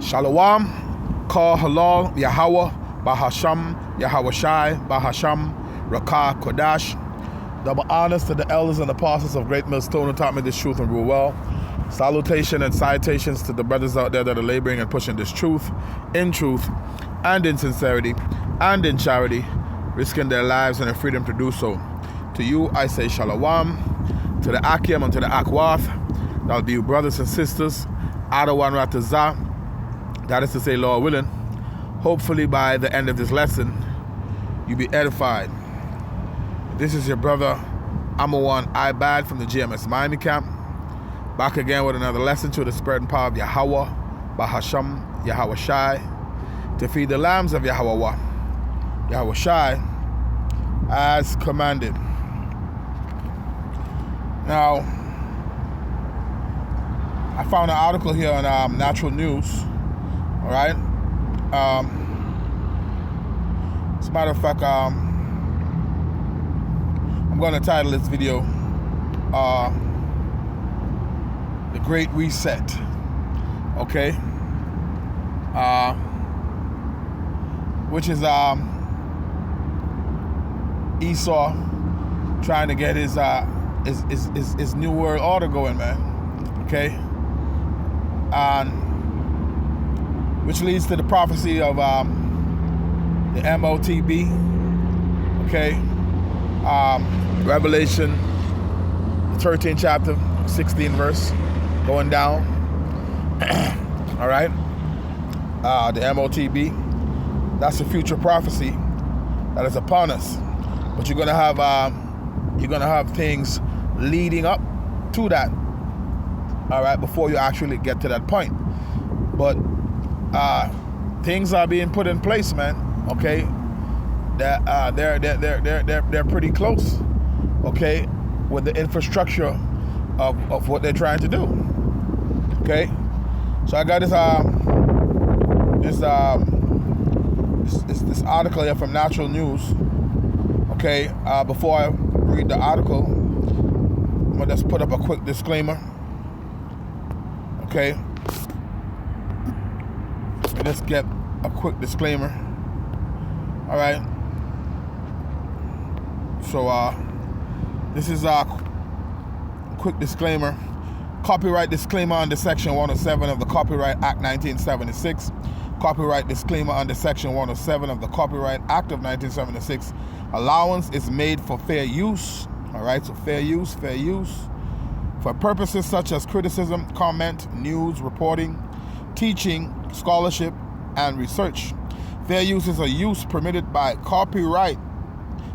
Shalom, Kal Halal, Yahweh, Bahasham, Yahweh Shai, Bahasham, Rakah, Kodash. Double honors to the elders and apostles of Great Millstone who taught me this truth and rule well. Salutation and citations to the brothers out there that are laboring and pushing this truth and in sincerity and in charity, risking their lives and their freedom to do so. To you I say Shalom, to the Akim and to the Akwath, that'll be you brothers and sisters, Adawan Ratazah, that is to say, Lord willing, hopefully by the end of this lesson, you be edified. This is your brother, Amawan Ibad from the GMS Miami camp, back again with another lesson to the spirit and power of Yahweh, Bahasham, Yahweh Shai, to feed the lambs of Yahweh, Yahweh Shai, as commanded. Now, I found an article here on Natural News. All right. As a matter of fact, I'm going to title this video "The Great Reset." Okay. Which is Esau trying to get his new world order going, man. Okay. And which leads to the prophecy of the MOTB, okay? Revelation 13 chapter, 16 verse, going down, all right? The MOTB, that's a future prophecy that is upon us. But you're gonna have things leading up to that, all right, before you actually get to that point. But things are being put in place, man. Okay, they're pretty close. Okay, with the infrastructure of what they're trying to do. Okay, so I got this article here from Natural News. Okay, before I read the article, I'm gonna just put up a quick disclaimer. Okay. Let's get a quick disclaimer. All right. So this is a quick disclaimer. Copyright disclaimer under Section 107 of the Copyright Act 1976. Copyright disclaimer under Section 107 of the Copyright Act of 1976. Allowance is made for fair use. All right. So fair use. For purposes such as criticism, comment, news, reporting, teaching, scholarship, and research. Fair use is a use permitted by copyright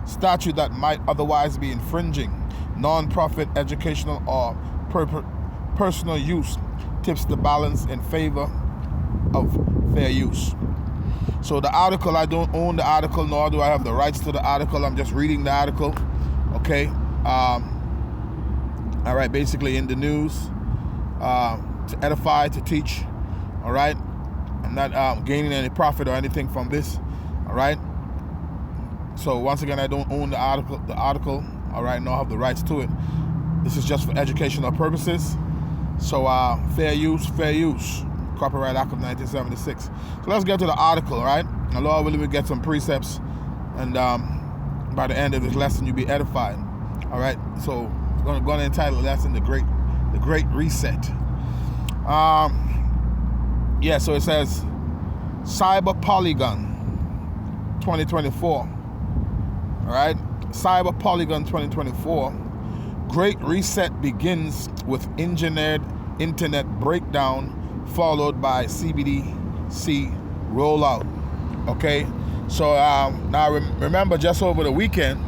statute that might otherwise be infringing. Non-profit, educational, or personal use tips the balance in favor of fair use. So the article, I don't own the article, nor do I have the rights to the article. I'm just reading the article. Okay. All right. Basically in the news, to edify, to teach. All right. I'm not gaining any profit or anything from this. All right. So once again, I don't own the article. All right. Nor have the rights to it. This is just for educational purposes. So fair use. Copyright Act of 1976. So let's get to the article. All right. And Lord willing, we get some precepts, and by the end of this lesson, you'll be edified. All right. So we're going to entitle the lesson "The Great Reset." Yeah, so it says Cyber Polygon 2024. All right, Cyber Polygon 2024. Great Reset begins with engineered internet breakdown followed by CBDC rollout. Okay, so now remember, just over the weekend.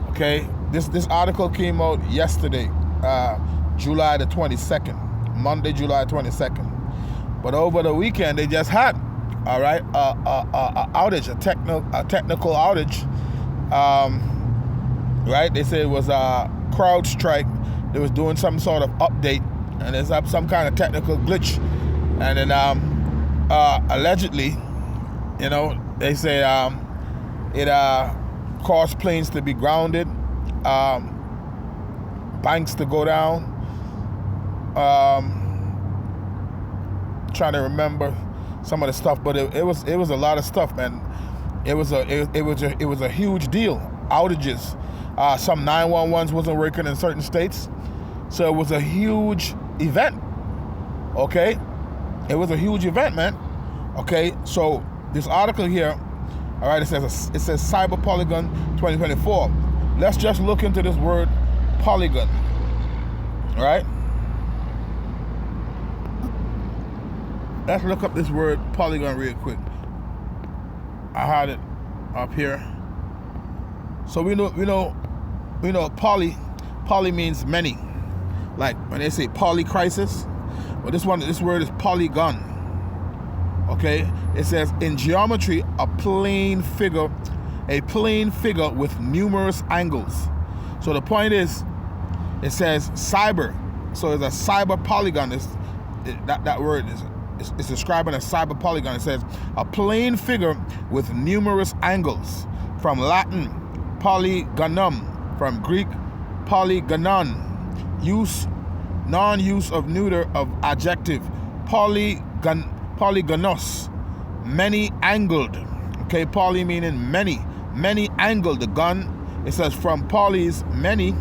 Okay, this article came out yesterday, July the 22nd, Monday, July 22nd. But over the weekend, they just had, all right, a outage, a technical outage. Right? They said it was a CrowdStrike. They was doing some sort of update, and there's some kind of technical glitch. And then allegedly, you know, they say it caused planes to be grounded, banks to go down. Trying to remember some of the stuff, but it was a lot of stuff, man. It was a huge deal. Outages, some 911s wasn't working in certain states, so it was a huge event. Okay, it was a huge event, man. Okay, so this article here, all right, it says Cyber Polygon 2024. Let's just look into this word polygon. All right, let's look up this word polygon real quick. I had it up here. So we know poly means many. Like when they say polycrisis, but this word is polygon. Okay, it says in geometry a plane figure with numerous angles. So the point is, it says cyber. So it's a cyber polygon. That word is describing a cyber polygon. It says a plane figure with numerous angles. From Latin, polygonum. From Greek, polygonon. Non-use of neuter of adjective. Polygonos. Many-angled. Okay, poly meaning many. Many-angled. The gun, it says from polys, many,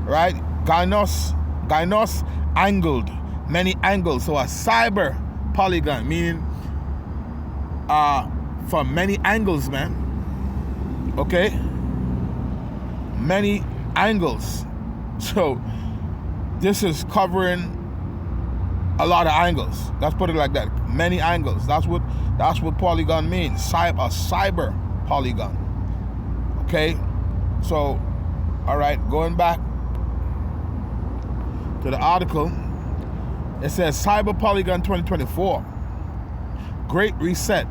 right? Gynos, angled. Many angles. So a cyber polygon, meaning from many angles, man. Okay? Many angles. So this is covering a lot of angles. Let's put it like that. Many angles. That's what polygon means. A cyber polygon. Okay? So, all right, going back to the article, it says Cyber Polygon 2024. Great Reset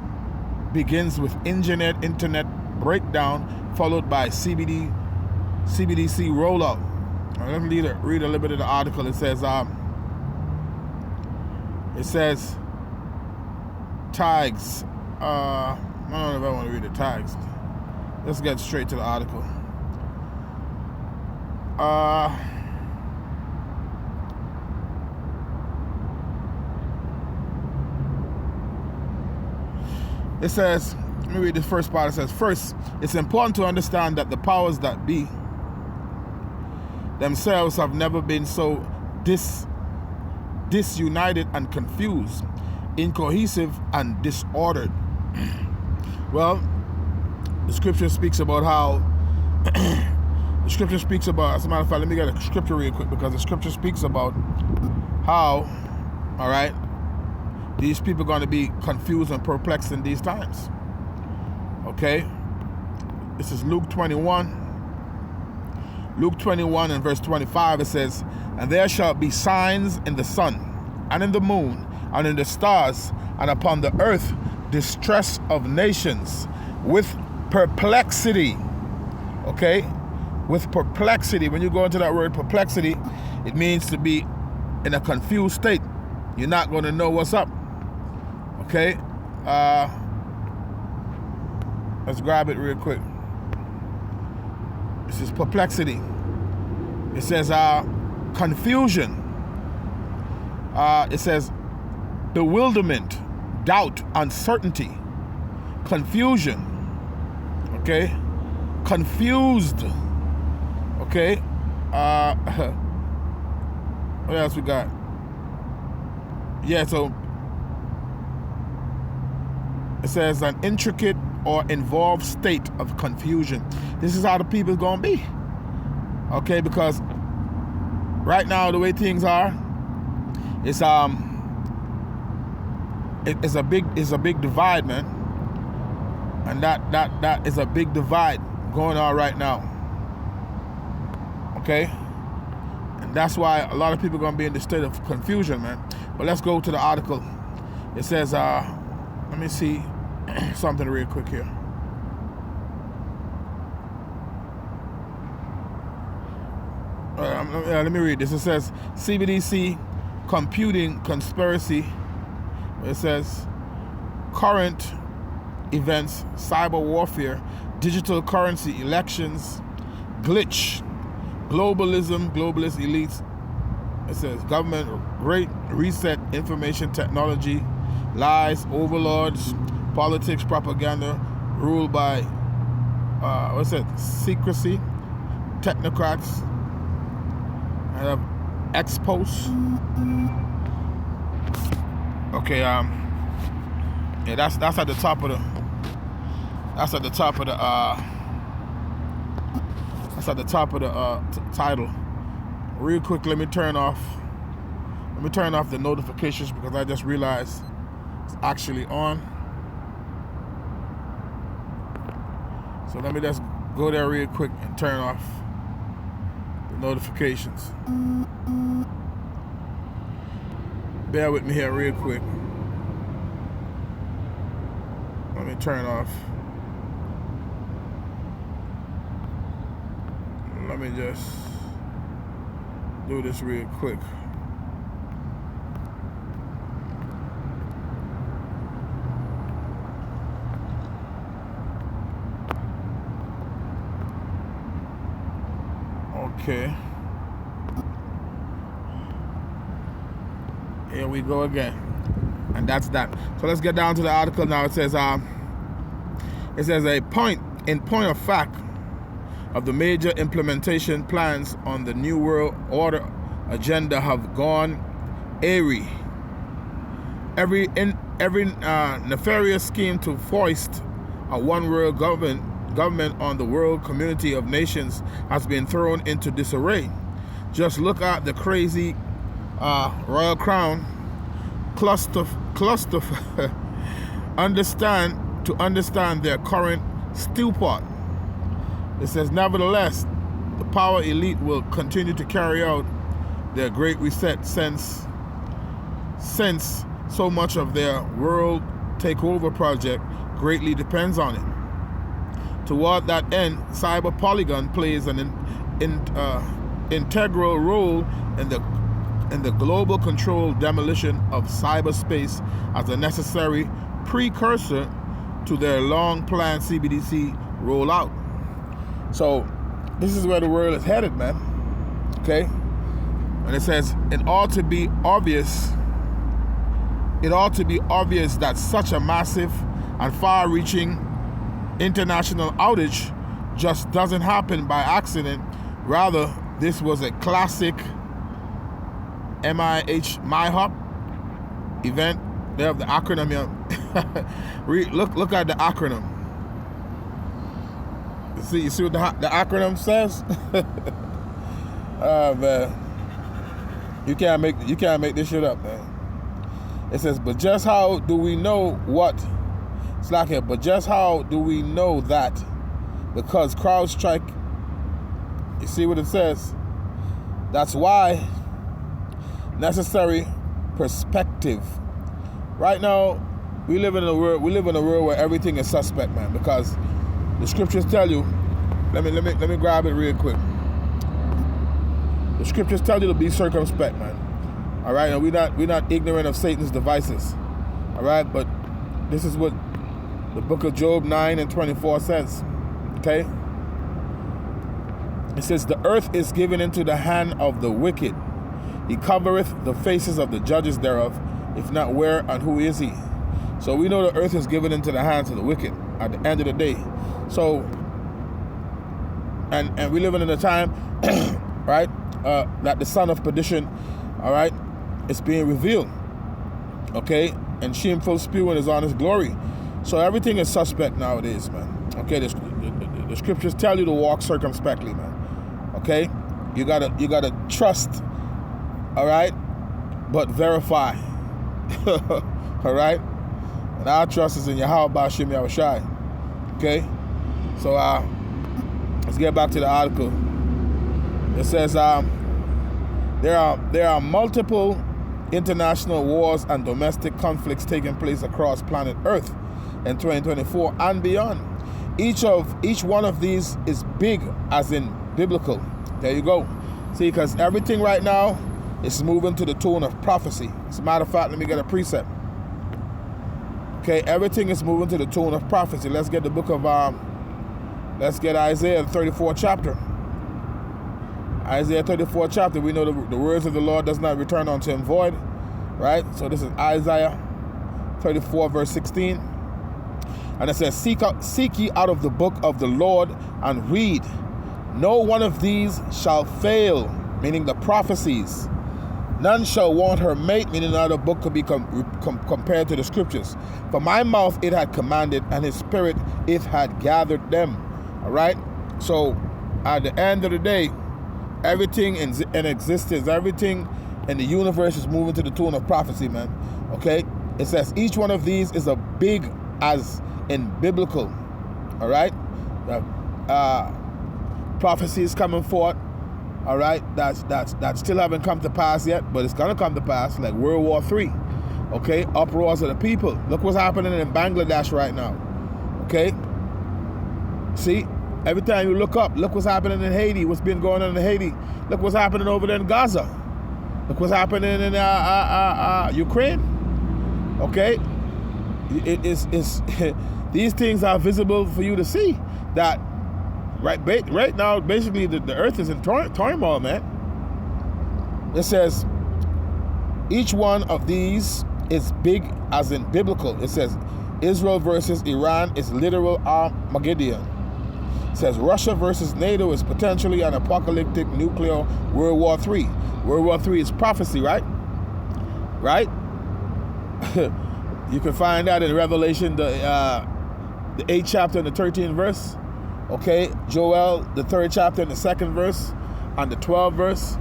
begins with engineered internet breakdown followed by CBDC rollout. Let me read a little bit of the article. It says tags. I don't know if I want to read the tags. Let's get straight to the article. It says, let me read the first part. It says, first, it's important to understand that the powers that be themselves have never been so disunited and confused, incohesive and disordered. Well, the scripture speaks about how as a matter of fact, let me get a scripture real quick, because the scripture speaks about how, all right, these people are going to be confused and perplexed in these times. Okay? This is Luke 21. Luke 21 and verse 25, it says, and there shall be signs in the sun, and in the moon, and in the stars, and upon the earth distress of nations, with perplexity. Okay? With perplexity. When you go into that word perplexity, it means to be in a confused state. You're not going to know what's up. Okay? Let's grab it real quick. This is perplexity. It says confusion. It says bewilderment, doubt, uncertainty, confusion. Okay? Confused. Okay? What else we got? Yeah, so it says an intricate or involved state of confusion. This is how the people's gonna be. Okay, because right now the way things are, it's a big divide, man. And that is a big divide going on right now. Okay? And that's why a lot of people are gonna be in the state of confusion, man. But let's go to the article. It says, let me see something real quick here. Let me read this. It says CBDC computing conspiracy. It says current events, cyber warfare, digital currency, elections, glitch, globalism, globalist elites. It says government, great reset, information technology, lies, overlords, politics, propaganda, ruled by, secrecy, technocrats, I have ex-posts. Okay, yeah, that's at the top of the, that's at the top of the, that's at the top of the title. Real quick, let me turn off the notifications because I just realized it's actually on. So let me just go there real quick and turn off the notifications. Bear with me here real quick. Let me turn off. Let me just do this real quick. Okay. Here we go again. And that's that. So let's get down to the article now. It says a point of fact of the major implementation plans on the New World Order agenda have gone awry. Every nefarious scheme to foist a one world government on the world community of nations has been thrown into disarray. Just look at the crazy Royal Crown cluster understand their current stewpot. It says, nevertheless, the power elite will continue to carry out their great reset since so much of their world takeover project greatly depends on it. Toward that end, Cyber Polygon plays an integral role in the global controlled demolition of cyberspace as a necessary precursor to their long-planned CBDC rollout. So this is where the world is headed, man. Okay? And it says, it ought to be obvious that such a massive and far-reaching international outage just doesn't happen by accident. Rather, this was a classic MIHOP event. They have the acronym here. Look at the acronym. You see what the acronym says? Oh man, you can't make this shit up, man. It says, but just how do we know what? It's like it. But just how do we know that? Because CrowdStrike. You see what it says? That's why necessary perspective. Right now, we live in a world where everything is suspect, man. Because the scriptures tell you. Let me grab it real quick. The scriptures tell you to be circumspect, man. All right, and we're not ignorant of Satan's devices. All right, but this is what the book of Job 9:24 says. Okay. It says, the earth is given into the hand of the wicked. He covereth the faces of the judges thereof. If not, where and who is he? So we know the earth is given into the hands of the wicked at the end of the day. So, and we live in a time, right, that the son of perdition, all right, is being revealed. Okay, and shameful spewing is on his glory. So everything is suspect nowadays, man. Okay, the scriptures tell you to walk circumspectly, man. Okay, you gotta trust, all right, but verify. All right, and our trust is in Yahweh B'Shem Yahushai. Okay, so let's get back to the article. It says there are multiple international wars and domestic conflicts taking place across planet Earth in 2024 and beyond. Each one of these is big, as in biblical. There you go. See, because everything right now is moving to the tone of prophecy. As a matter of fact, let me get a precept. Okay, everything is moving to the tone of prophecy. Let's get the book of let's get Isaiah, the 34th chapter. Isaiah 34th chapter. We know the words of the Lord does not return unto him void, right? So this is Isaiah 34 verse 16. And it says, seek ye out of the book of the Lord and read. No one of these shall fail, meaning the prophecies. None shall want her mate, meaning another book could be compared to the scriptures. For my mouth it had commanded, and his spirit it had gathered them. All right? So at the end of the day, everything in existence, everything in the universe is moving to the tune of prophecy, man. Okay? It says each one of these is a big as in biblical. All right? Prophecies coming forth. All right, that still haven't come to pass yet, but it's gonna come to pass, like World War III. Okay, uproars of the people. Look what's happening in Bangladesh right now. Okay, see, every time you look up, look what's happening in Haiti. What's been going on in Haiti? Look what's happening over there in Gaza. Look what's happening in Ukraine. Okay, it's these things are visible for you to see that. Right now, basically, the earth is in turmoil, man. It says, each one of these is big as in biblical. It says, Israel versus Iran is literal Armageddon. It says, Russia versus NATO is potentially an apocalyptic nuclear World War III. World War III is prophecy, right? Right? You can find that in Revelation, the 8th chapter and the 13th verse. Okay, Joel, the 3rd chapter and the 2nd verse, and the 12th verse,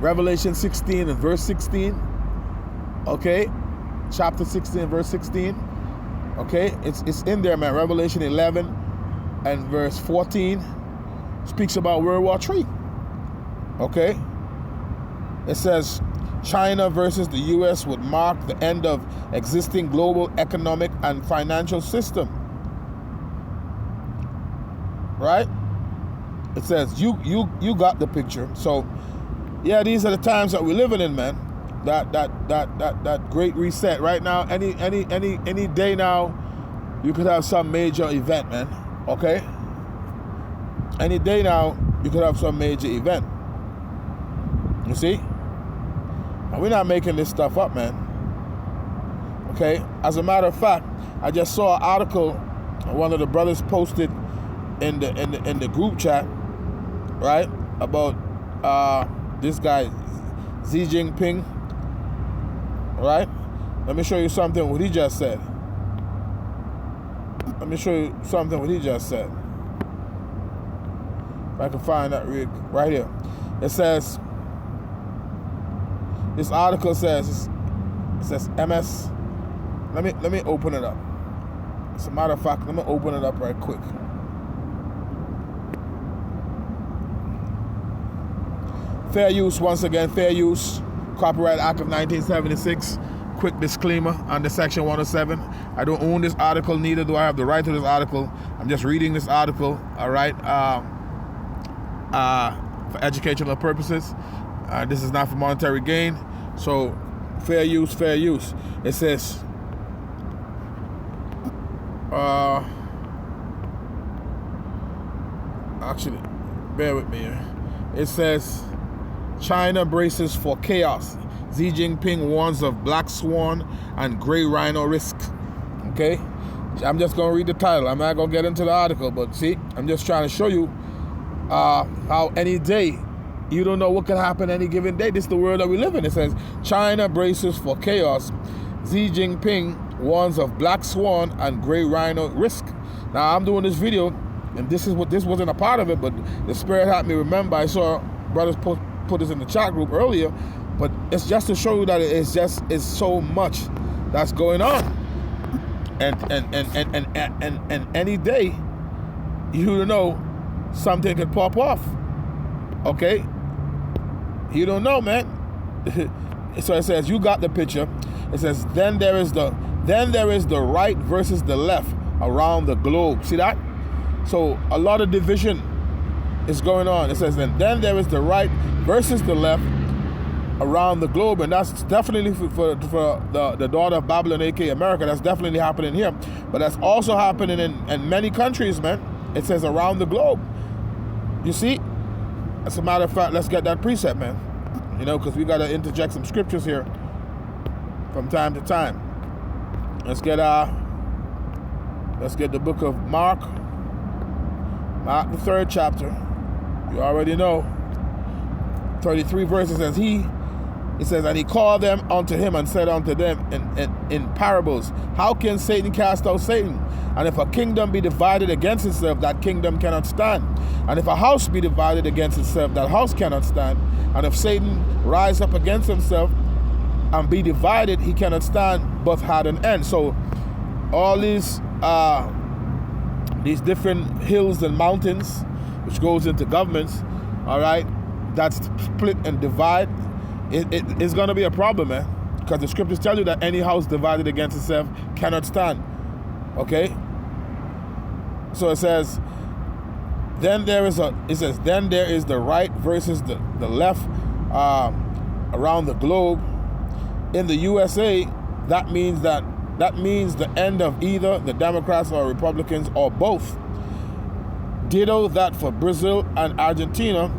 Revelation 16 and verse 16, okay, chapter 16 verse 16, okay, it's in there, man. Revelation 11 and verse 14 speaks about World War III, okay. It says, China versus the U.S. would mark the end of existing global economic and financial system. Right? It says you got the picture. So yeah, these are the times that we're living in, man. That great reset. Right now, any day now, you could have some major event, man. Okay? Any day now, you could have some major event. You see? And we're not making this stuff up, man. Okay? As a matter of fact, I just saw an article one of the brothers posted in the group chat, right, about this guy Xi Jinping, right? Let me show you something what he just said. Let me show you something what he just said. If I can find that right here. It says, this article says, it says MS. Let me open it up. As a matter of fact, let me open it up right quick. Fair use, once again, fair use. Copyright Act of 1976. Quick disclaimer under Section 107. I don't own this article, neither do I have the right to this article. I'm just reading this article, all right, for educational purposes. This is not for monetary gain. So, fair use, fair use. It says, actually, bear with me here. It says, China braces for chaos. Xi Jinping warns of black swan and gray rhino risk. Okay? I'm just going to read the title. I'm not going to get into the article, but see, I'm just trying to show you how any day, you don't know what can happen any given day. This is the world that we live in. It says, China braces for chaos. Xi Jinping warns of black swan and gray rhino risk. Now, I'm doing this video, and this wasn't a part of it, but the Spirit had me remember. I saw brothers put this in the chat group earlier, but it's just to show you that it's so much that's going on, and any day, you don't know, something could pop off. Okay, you don't know, man. So it says, you got the picture. It says, then there is the right versus the left around the globe. See that? So a lot of division is going on. It says, and then there is the right versus the left around the globe, and that's definitely for the daughter of Babylon, aka America. That's definitely happening here, but that's also happening in many countries, man. It says around the globe. You see? As a matter of fact, let's get that precept, man. You know, because we got to interject some scriptures here from time to time. Let's get the book of Mark, the 3rd chapter. You already know. 33 verses says it says, and he called them unto him and said unto them in parables, how can Satan cast out Satan? And if a kingdom be divided against itself, that kingdom cannot stand. And if a house be divided against itself, that house cannot stand. And if Satan rise up against himself and be divided, he cannot stand, but had an end. So all these different hills and mountains, which goes into governments, all right, that's split and divide. It's going to be a problem, man, because the scriptures tell you that any house divided against itself cannot stand. Okay, so it says, then there is the right versus the left around the globe. In the USA, that means the end of either the Democrats or Republicans or both. Ditto that for Brazil and Argentina,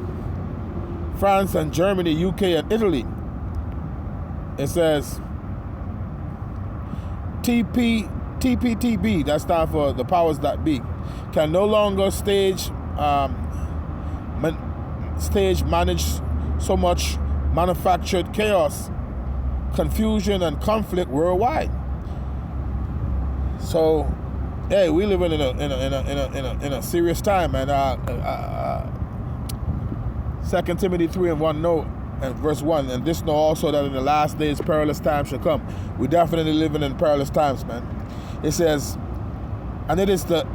France and Germany, UK and Italy. It says TPTB, that stands for the powers that be, can no longer stage manage so much manufactured chaos, confusion and conflict worldwide. So, hey, we live in a serious time, man. 2 Timothy 3 and 1 note and verse 1, and this know also that in the last days perilous times shall come. We definitely living in perilous times, man. It says, and it is the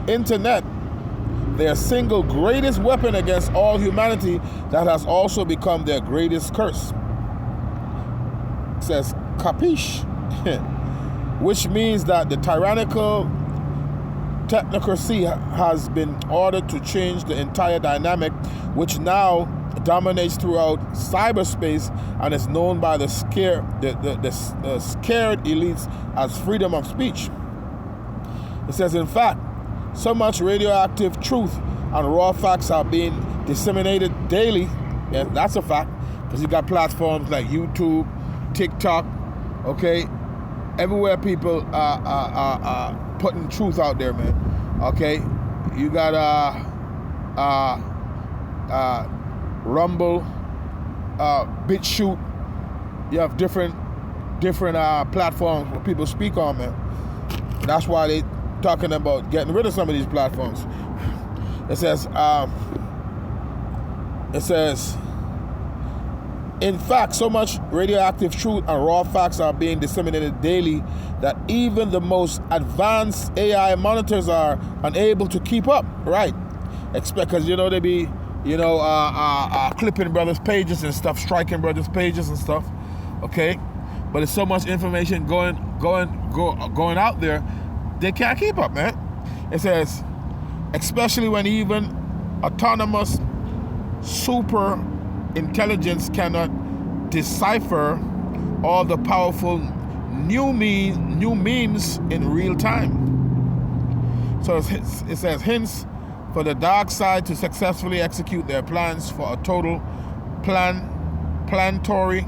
internet, their single greatest weapon against all humanity, that has also become their greatest curse. It says, capiche, which means that the tyrannical technocracy has been ordered to change the entire dynamic, which now dominates throughout cyberspace and is known by the scared elites as freedom of speech. It says, in fact, so much radioactive truth and raw facts are being disseminated daily. Yeah, that's a fact, because you got platforms like YouTube, TikTok, okay, everywhere people are putting truth out there, man. Okay, you got Rumble, BitChute. You have different platforms where people speak on, man. That's why they talking about getting rid of some of these platforms. It says, in fact, so much radioactive truth and raw facts are being disseminated daily that even the most advanced AI monitors are unable to keep up. Right? Because they be clipping brothers' pages and stuff, striking brothers' pages and stuff. Okay, but there's so much information going out there, they can't keep up, man. It says, especially when even autonomous super intelligence cannot decipher all the powerful new memes in real time. So it says, hence, for the dark side to successfully execute their plans for a total planetary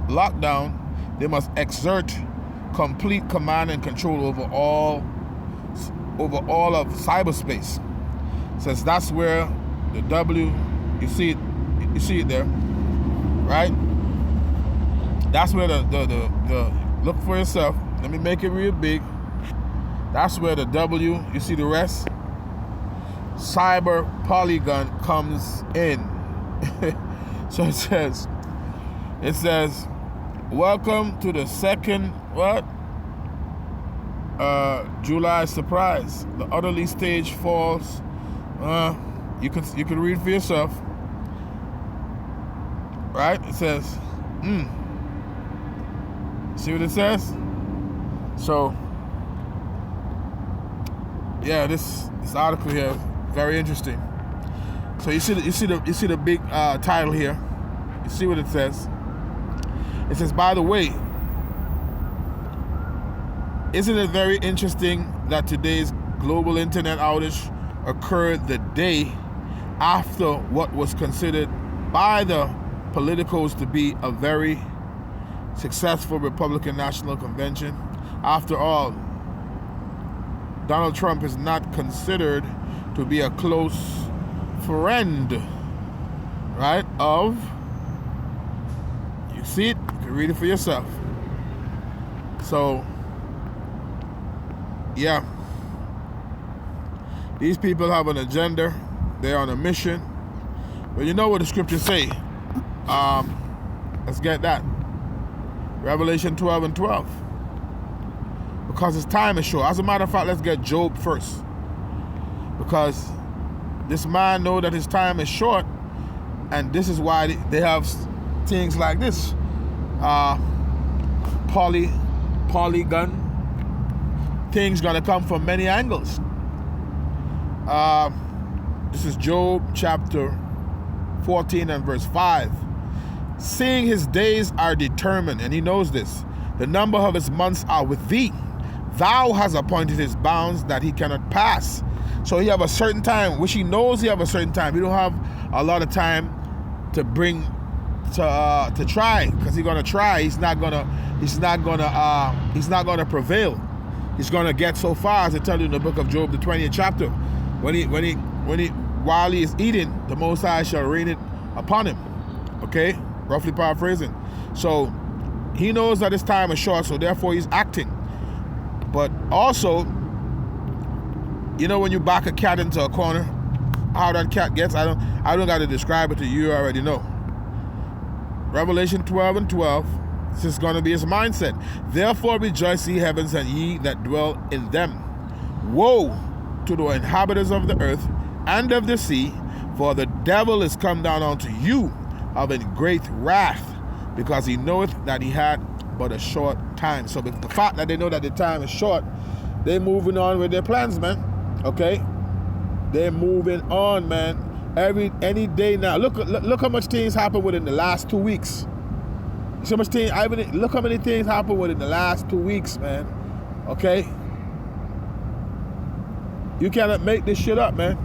lockdown, they must exert complete command and control over all of cyberspace. Since that's where the W, you see it there, right? That's where the look for yourself. Let me make it real big. That's where the W, you see the rest, cyber polygon comes in. So it says, welcome to the second July surprise. The utterly stage falls. You can read for yourself. Right? It says, see what it says? So, yeah, this article here, very interesting. So you see the big title here. You see what it says? It says, by the way, isn't it very interesting that today's global internet outage occurred the day after what was considered by the politicos to be a very successful Republican National Convention. After all, Donald Trump is not considered to be a close friend, right, of, you see it, you can read it for yourself. So, yeah, these people have an agenda, they're on a mission, but you know what the scriptures say. Let's get that. Revelation 12 and 12. Because his time is short. As a matter of fact, let's get Job first. Because this man knows that his time is short, and this is why they have things like this. Polygon. Things gonna come from many angles. This is Job chapter 14 and verse 5. Seeing his days are determined, and he knows this, the number of his months are with thee. Thou hast appointed his bounds that he cannot pass. So he have a certain time, which he knows he have a certain time. He don't have a lot of time to try, because he's gonna try. He's not gonna prevail. He's gonna get so far, as I tell you in the book of Job, the 20th chapter, while he is eating, the Most High shall rain it upon him. Okay, roughly paraphrasing. So he knows that his time is short, so therefore he's acting. But also, you know, when you back a cat into a corner, how that cat gets, I don't got to describe it to you. You already know. Revelation 12 and 12. This is going to be his mindset. Therefore rejoice, ye heavens, and ye that dwell in them. Woe to the inhabitants of the earth and of the sea, for the devil is come down unto you of a great wrath, because he knoweth that he had but a short time. So the fact that they know that the time is short, they're moving on with their plans, man. Okay? They're moving on, man. Any day now. Look how much things happened within the last 2 weeks. So much things. Look how many things happened within the last 2 weeks, man. Okay? You cannot make this shit up, man.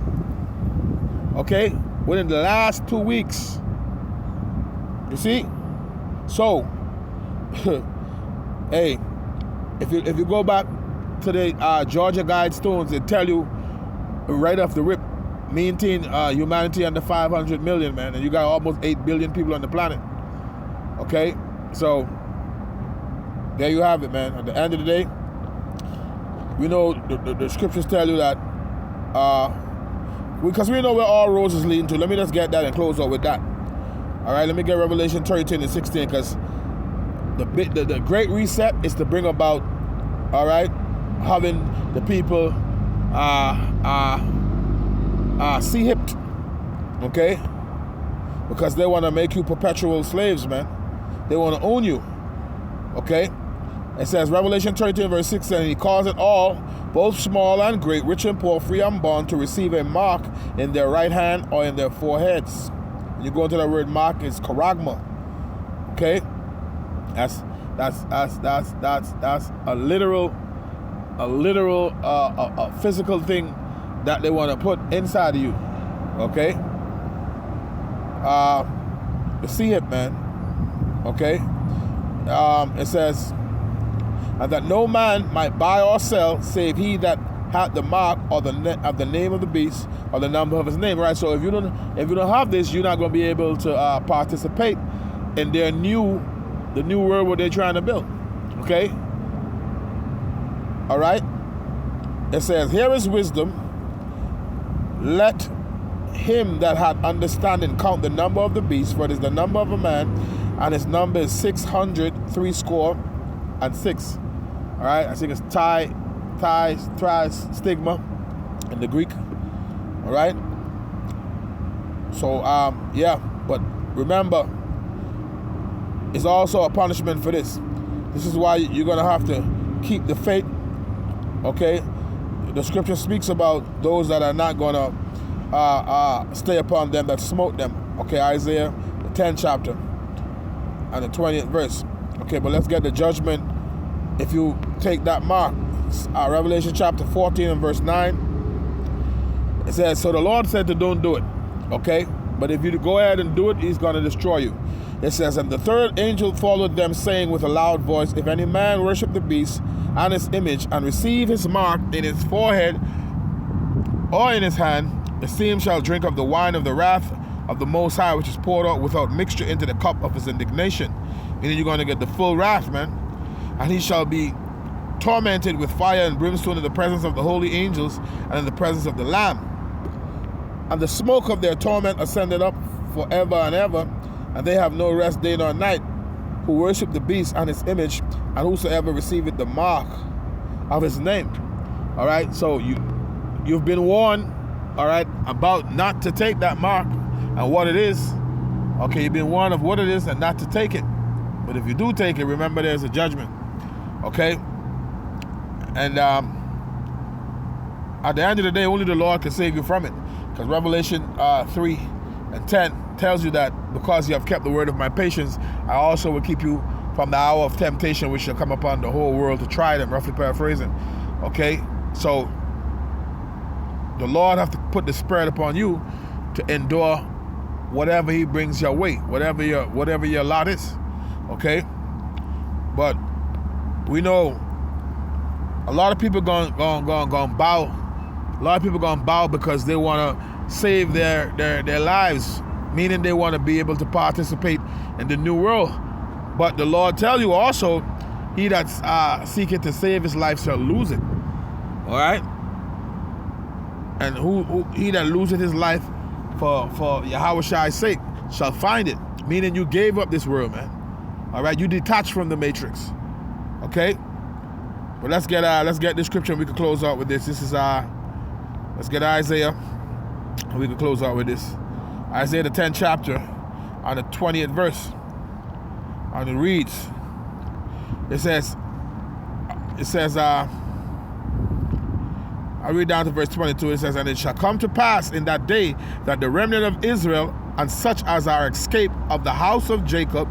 Okay? Within the last 2 weeks. You see? So, hey, if you go back to the Georgia Guidestones, they tell you right off the rip, maintain humanity under 500 million, man, and you got almost 8 billion people on the planet. Okay? So, there you have it, man. At the end of the day, we know the scriptures tell you that, because we know where all roads is leading to. Let me just get that and close out with that. All right, let me get Revelation 13 and 16, because the great reset is to bring about, all right, having the people sea-hipped, okay? Because they want to make you perpetual slaves, man. They want to own you, okay? It says, Revelation 13 verse 6, and he calls it all, both small and great, rich and poor, free and bond, to receive a mark in their right hand or in their foreheads. You go into the word mark, is charagma. Okay? That's a literal physical thing that they want to put inside of you. Okay? The sea-hip, man. Okay? It says, and that no man might buy or sell, save he that had the mark or the name of the beast or the number of his name. Right? So if you don't have this, you're not going to be able to participate in the new world what they're trying to build. Okay? All right? It says, here is wisdom. Let him that hath understanding count the number of the beast, for it is the number of a man, and his number is 666. All right? I think it's stigma in the Greek. All right? So, yeah. But remember, it's also a punishment for this. This is why you're going to have to keep the faith. Okay? The scripture speaks about those that are not going to stay upon them that smote them. Okay, Isaiah, the 10th chapter and the 20th verse. Okay, but let's get the judgment if you take that mark. Revelation chapter 14 and verse 9. It says, so the Lord said to don't do it. Okay? But if you go ahead and do it, he's going to destroy you. It says, and the third angel followed them, saying with a loud voice, if any man worship the beast and his image, and receive his mark in his forehead or in his hand, the same shall drink of the wine of the wrath of the Most High, which is poured out without mixture into the cup of his indignation. Meaning you're going to get the full wrath, man. And he shall be tormented with fire and brimstone in the presence of the holy angels and in the presence of the Lamb. And the smoke of their torment ascended up forever and ever, and they have no rest day nor night, who worship the beast and his image, and whosoever receiveth the mark of his name. All right, so you've been warned, all right, about not to take that mark and what it is. Okay, you've been warned of what it is and not to take it. But if you do take it, remember there's a judgment. Okay? And at the end of the day, only the Lord can save you from it. Because Revelation 3:10 tells you that because you have kept the word of my patience, I also will keep you from the hour of temptation which shall come upon the whole world to try them, roughly paraphrasing. Okay? So the Lord have to put the Spirit upon you to endure whatever he brings your way, whatever your lot is. Okay? But we know a lot of people gonna bow. A lot of people gonna bow because they wanna save their lives, meaning they want to be able to participate in the new world. But the Lord tell you also, he that's seeking to save his life shall lose it. All right? And he that loseth his life for Yahweh's sake shall find it. Meaning you gave up this world, man. All right, you detached from the matrix. Okay? But let's get this scripture and we can close out with this. This is let's get Isaiah and we can close out with this. Isaiah the 10th chapter on the 20th verse. And it reads, it says, I read down to verse 22. It says, and it shall come to pass in that day that the remnant of Israel and such as are escaped of the house of Jacob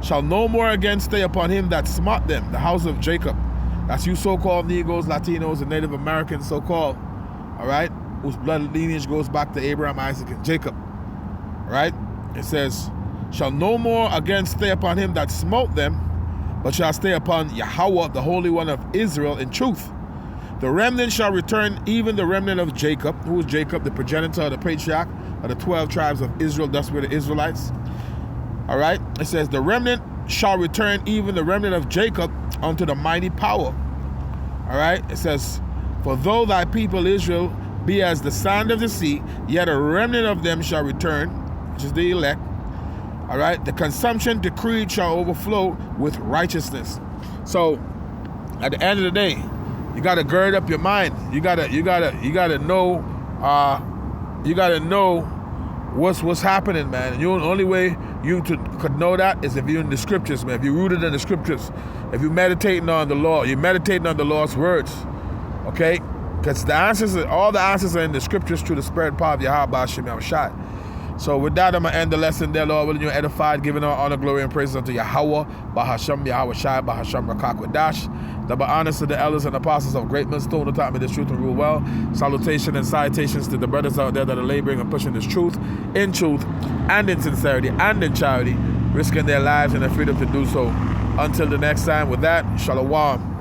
shall no more again stay upon him that smote them, the house of Jacob. That's you so-called Negroes, Latinos, and Native Americans so-called, all right, whose blood lineage goes back to Abraham, Isaac, and Jacob, all right? It says, shall no more again stay upon him that smote them, but shall stay upon Yahweh, the Holy One of Israel, in truth. The remnant shall return, even the remnant of Jacob. Who is Jacob? The progenitor, the patriarch of the 12 tribes of Israel. Thus were the Israelites. All right? It says, the remnant shall return, even the remnant of Jacob, unto the mighty power. All right? It says, for though thy people Israel be as the sand of the sea, yet a remnant of them shall return, which is the elect. All right? The consumption decreed shall overflow with righteousness. So, at the end of the day, you gotta gird up your mind. You gotta know what's happening, man. And the only way you could know that is if you're in the scriptures, man. If you're rooted in the scriptures, if you're meditating on the law, you're meditating on the Lord's words, okay? Because all the answers are in the scriptures through the Spirit power of Yahweh Hashem Yahushua. So with that, I'm going to end the lesson there, Lord willing, you're edified, giving all honor, glory, and praise unto Yahweh, Bahasham, Yahweh Shai, Bahasham, Rakakwadash. Double honors to the elders and apostles of Great Millstone who taught me this truth and rule well. Salutation and citations to the brothers out there that are laboring and pushing this truth and in sincerity and in charity, risking their lives and their freedom to do so. Until the next time, with that, Shalom.